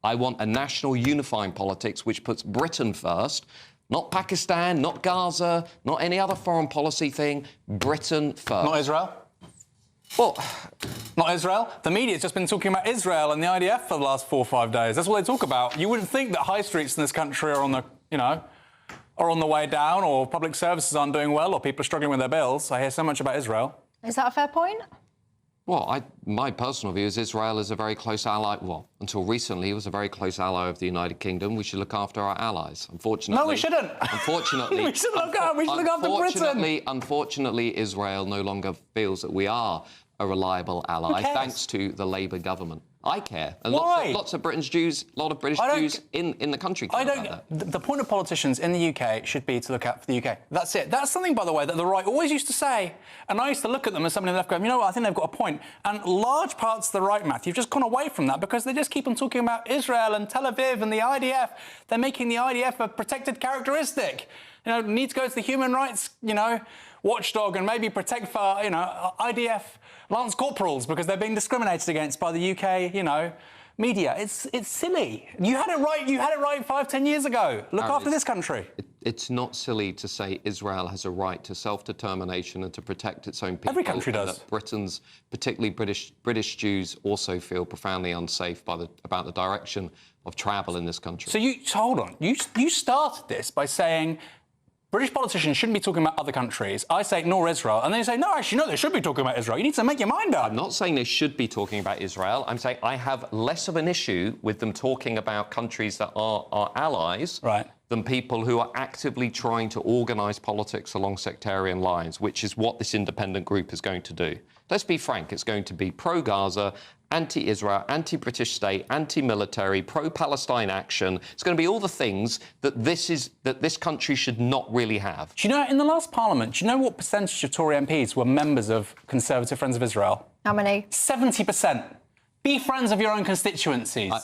I want a national unifying politics which puts Britain first, not Pakistan, not Gaza, not any other foreign policy thing, Britain first. Not Israel? Well, not Israel. The media's just been talking about Israel and the IDF for the last 4 or 5 days. That's all they talk about. You wouldn't think that high streets in this country are on the, are on the way down, or public services aren't doing well, or people are struggling with their bills. I hear so much about Israel. Is that a fair point? Well, my personal view is Israel is a very close ally. Well, until recently, it was a very close ally of the United Kingdom. We should look after our allies. Unfortunately... No, we shouldn't. Unfortunately... we should look after Britain. Unfortunately, Israel no longer feels that we are a reliable ally, thanks to the Labour government. I care. And Why? Lots of British Jews, a lot of British Jews in the country care about that. The point of politicians in the UK should be to look out for the UK. That's it. That's something, by the way, that the right always used to say. And I used to look at them as somebody on the left going, you know what, I think they've got a point. And large parts of the right, Matthew, have just gone away from that because they just keep on talking about Israel and Tel Aviv and the IDF. They're making the IDF a protected characteristic. Need to go to the human rights, watchdog and maybe protect for, IDF lance corporals because they're being discriminated against by the UK, media. It's silly. You had it right. You had it right 5, 10 years ago. Look after this country. It's not silly to say Israel has a right to self-determination and to protect its own people. Every country does. That Britain's, particularly British Jews, also feel profoundly unsafe about the direction of travel in this country. So hold on. You started this by saying British politicians shouldn't be talking about other countries. I say, nor Israel. And then you say, no, actually, no, they should be talking about Israel. You need to make your mind up. I'm not saying they should be talking about Israel. I'm saying I have less of an issue with them talking about countries that are our allies than people who are actively trying to organise politics along sectarian lines, which is what this independent group is going to do. Let's be frank, it's going to be pro-Gaza, anti-Israel, anti-British state, anti-military, pro-Palestine action. It's going to be all the things that this country should not really have. Do you know, in the last Parliament, do you know what percentage of Tory MPs were members of Conservative Friends of Israel? How many? 70%. Be friends of your own constituencies.